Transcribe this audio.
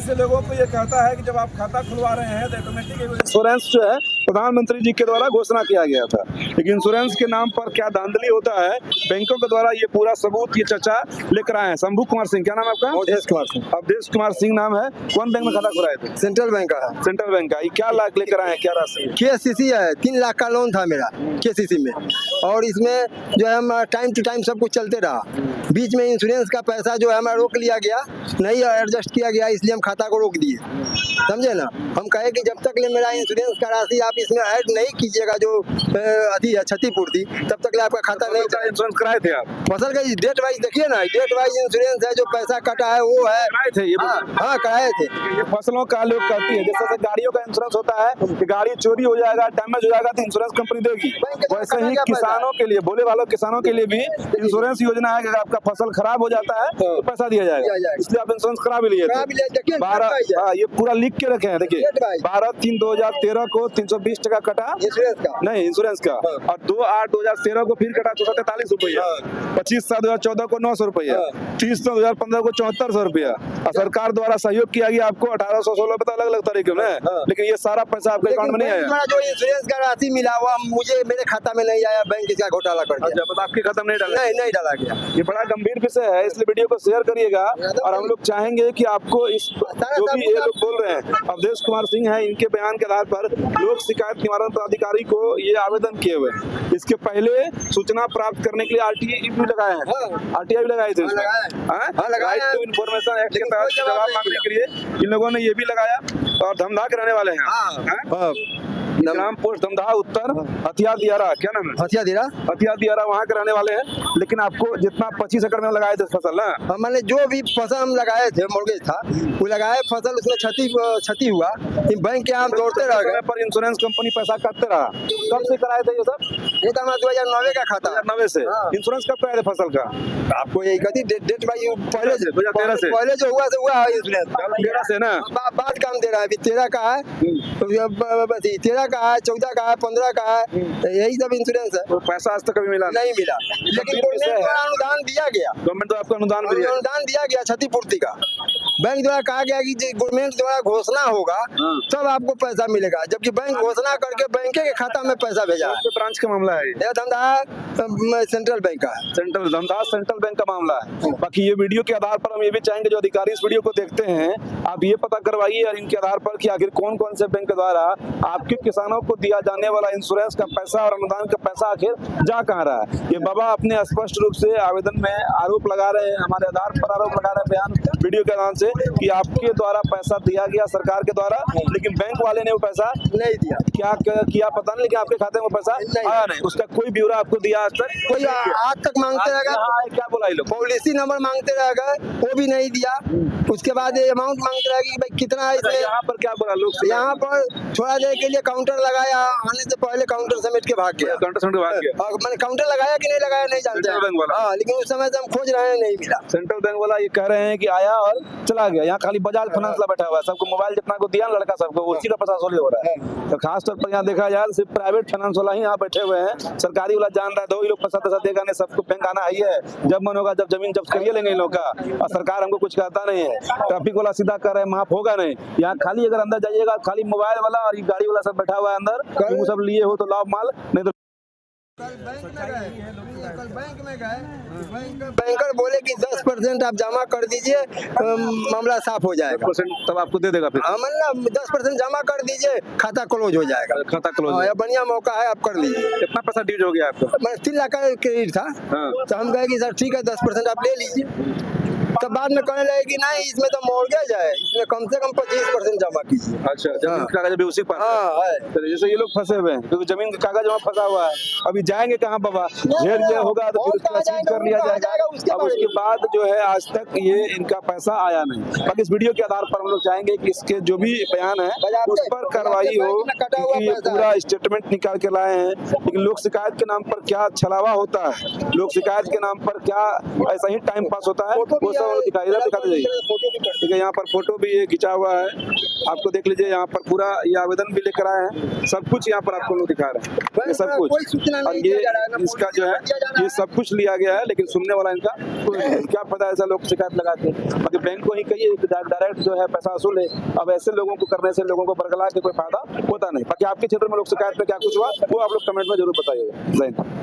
ऐसे लोगों को ये कहता है कि जब आप खाता खुलवा रहे हैं तो ऑटोमेटिक इंश्योरेंस जो है प्रधानमंत्री जी के द्वारा घोषणा किया गया था, लेकिन इंश्योरेंस के नाम पर क्या धांधली होता है बैंकों के द्वारा, ये पूरा सबूत ये चर्चा लेकर आए हैं। शंभू कुमार सिंह, क्या नाम है आपका? अवधेश कुमार सिंह। अवधेश कुमार सिंह नाम है। कौन बैंक में खाता खुलाए थे? सेंट्रल बैंक का है। सेंट्रल बैंक का। ये क्या लाख लेकर आए हैं, क्या राशि? KCC है, 3 लाख का लोन था मेरा KCC में, और इसमें जो है हम टाइम टू टाइम सब कुछ चलते रहा। बीच में इंश्योरेंस का पैसा जो है हमारा रोक लिया गया, नहीं एडजस्ट किया गया, इसलिए हम खाता को रोक दिए, समझे ना। हम कहे कि जब तक ले मेरा इंश्योरेंस का राशि आप इसमें ऐड नहीं कीजिएगा, जो अति है क्षतिपूर्ति, तब तक ले आपका खाता नहीं। इंश्योरेंस कराए थे आप? फसल का डेट वाइज देखिए ना, डेट वाइज इंश्योरेंस है, जो पैसा कटा है वो है। कराए थे ये? हाँ कराए थे। ये फसलों का लोग कहती है, जैसे गाड़ियों का इंश्योरेंस होता है कि गाड़ी चोरी हो जाएगा, डैमेज हो जाएगा तो इंश्योरेंस कंपनी देगी, वैसे ही किसानों के लिए, बोले वालों किसानों के लिए भी इंश्योरेंस योजना है कि अगर आपका फसल खराब हो जाता है तो पैसा दिया जाएगा, इसलिए आप इंश्योरेंस करा भी लिए थे। 12 ये पूरा लिख के रखे हैं, देखिए 12/3/2013 को 320 टका कटा इंश्योरेंस का, और 2/8/2013 को फिर कटा 243 रुपया, 25/7/2014 को 900 रुपया, 30/9/2015 को 7400 रुपया, और सरकार द्वारा सहयोग किया गया आपको 1816 रुपये अलग अलग तरीके में, लेकिन ये सारा पैसा आपके अकाउंट में नहीं आया। जो इंश्योरेंस का राशि मिला हुआ मुझे मेरे खाता में नहीं आया, बैंक इसका घोटाला कर दिया। अच्छा, आपके खाता में नहीं डाला गया। ये बड़ा गंभीर विषय है, इसलिए वीडियो को शेयर करिएगा, और हम लोग चाहेंगे कि आपको इस जो भी ये लोग बोल रहे हैं, अवधेश कुमार सिंह है, इनके बयान के आधार पर लोक शिकायत निवारण पदाधिकारी को ये आवेदन किए हुए हैं। इसके पहले सूचना प्राप्त करने के लिए RTI भी लगाए हैं, RTI भी लगाए थे, राइट टू इन्फॉर्मेशन एक्ट के तहत जवाब मांगने के लिए इन लोगों ने ये भी लगाया, और धमधा के रहने वाले हैं। ग्राम पोस्ट धमधा उत्तर हथिया दियारा, क्या नाम है? हथिया दियारा वहाँ के रहने वाले हैं, लेकिन आपको जितना 25 एकड़ में लगाए थे फसल ना, मैंने जो भी फसल हम लगाए थे, मोर्गेज था वो लगाए फसल, उसमें क्षति हुआ, बैंक के हम दौड़ते रह गए, पर इंश्योरेंस कंपनी पैसा काटते रहा। कब से कराए थे ये सब? ये तो हमारा 2009 का खाता। 2009 से इंश्योरेंस कब कराए थे फसल का? आपको यही कहती डेट भाई पहले से 2013 से पहले जो हुआ इंश्योरेंस 13 से ना, बात काम दे रहा है। अभी 13 का है, 13 का है, 14 का है, 15 का है, यही सब इंश्योरेंस है। तो पैसा आज तक कभी मिला नहीं मिला, लेकिन गवर्नमेंट द्वारा अनुदान दिया गया, गवर्नमेंट द्वारा आपको अनुदान दिया गया क्षतिपूर्ति का। बैंक द्वारा कहा गया कि गवर्नमेंट द्वारा घोषणा होगा तब आपको पैसा मिलेगा, जबकि बैंक घोषणा करके बैंक के खाता में पैसा भेजा है। ब्रांच का मामला है यह धमधा सेंट्रल बैंक का है, सेंट्रल बैंक का मामला है। बाकी ये वीडियो के आधार पर हम ये भी चाहेंगे जो अधिकारी इस वीडियो को देखते हैं, आप ये पता करवाइए और इनके आधार पर कि आखिर कौन कौन से बैंक के द्वारा आपके किसानों को दिया जाने वाला इंश्योरेंस का पैसा और अनुदान का पैसा आखिर जा कहाँ रहा है। ये बाबा अपने स्पष्ट रूप से आवेदन में आरोप लगा रहे हैं, हमारे आधार पर आरोप लगा रहे हैं बयान वीडियो के नाम से कि आपके द्वारा पैसा दिया गया सरकार के द्वारा, लेकिन बैंक वाले ने वो पैसा नहीं दिया। क्या किया पता नहीं, लेकिन आपके खाते में पैसा आया नहीं, उसका कोई ब्यौरा आपको दिया आज तक? कोई आज तक मांगते रहेगा। क्या बोला ये लोग? पॉलिसी नंबर मांगते रहेगा, वो भी नहीं दिया। उसके बाद अमाउंट मांगते रहेगा कि भाई कितना है इसमें। यहाँ पर क्या बोला लोग? यहाँ पर थोड़ा देर के लिए काउंटर लगाया, आने से पहले काउंटर समेट के भाग गया। मैंने काउंटर लगाया कि नहीं लगाया नहीं जानते हैं, लेकिन उस समय से हम खोज रहे हैं, नहीं मिला। सेंट्रल बैंक वाला ये कह रहे हैं कि आया और चला गया। यहाँ खाली बजाज फाइनेंस वाला बैठा हुआ है, सबको मोबाइल जितना को दिया लड़का सबको उसी का पैसा वसूली हो रहा है। तो खास तौर पर यहाँ देखा जाए सिर्फ प्राइवेट फाइनेंस वाला ही यहाँ बैठे हुए हैं, सरकारी वाला जान रहा है 2 ही लोग पैसा देगा नहीं, सबको बैंक आना ही है, जब मन होगा जब जमीन जब्त करिए लेंगे इन लोग का, और सरकार हमको कुछ कहता नहीं है। ट्रैफिक वाला सीधा कर रहे हैं, माफ होगा नहीं। यहाँ खाली अगर अंदर जाइएगा खाली मोबाइल वाला और गाड़ी वाला सब बैठा हुआ है अंदर, वो सब लिए हो तो लाभ माल, नहीं तो कल बैंक में गए, बैंकर बोले कि 10% आप जमा कर दीजिए, मामला साफ हो जाएगा। 10% तब आपको दे देगा फिर? मतलब 10% जमा कर दीजिए, खाता क्लोज हो जाएगा। खाता क्लोज, बढ़िया मौका है, आप कर लीजिए। कितना पैसा ड्यूज हो गया आपको? 3 लाख का क्रेडिट था, तो हम कहे कि सर ठीक है 10% आप ले लीजिए। तब बाद में कहने लगे कि नहीं इसमें तो मॉर्गेज है, इसमें कम से कम 25% जमा कीजिए। अच्छा, जमीन का कागज भी उसी पास है। तो जैसे ये लोग फंसे हुए हैं क्योंकि जमीन का कागज वहाँ फंसा हुआ है, अभी जाएंगे कहाँ बाबा? घेर लिया होगा तो फिर उसका सीज कर लिया जाएगा, अब उसके बाद जो है आज तक ये इनका पैसा आया नहीं। बाकी इस वीडियो के आधार पर हम लोग चाहेंगे कि इसके जो भी बयान है उस पर कार्रवाई हो, क्योंकि ये पूरा स्टेटमेंट निकाल के लाए हैं, लेकिन लोक शिकायत के नाम पर क्या छलावा होता है, लोक शिकायत के नाम पर क्या ऐसा ही टाइम पास होता है, वो सब हम लोग दिखाते जाइए। ठीक है, यहाँ पर फोटो भी ये खिंचा हुआ है, आपको देख लीजिए। यहाँ पर पूरा ये आवेदन भी लेकर आए हैं, सब कुछ यहाँ पर आपको लोग दिखा रहे हैं, ये सब कुछ। और ये इसका जो है ये सब कुछ लिया गया है, लेकिन सुनने वाला इनका कोई नहीं। क्या पता ऐसा लोग शिकायत लगाते हैं, बाकी बैंक को ही कहिए डायरेक्ट जो है पैसा वसूल है। अब ऐसे लोगों को करने से लोगों को बरगला के कोई फायदा होता नहीं। बाकी आपके क्षेत्र में लोग शिकायत में क्या कुछ हुआ वो आप लोग कमेंट में जरूर बताइएगा। जय हिंद।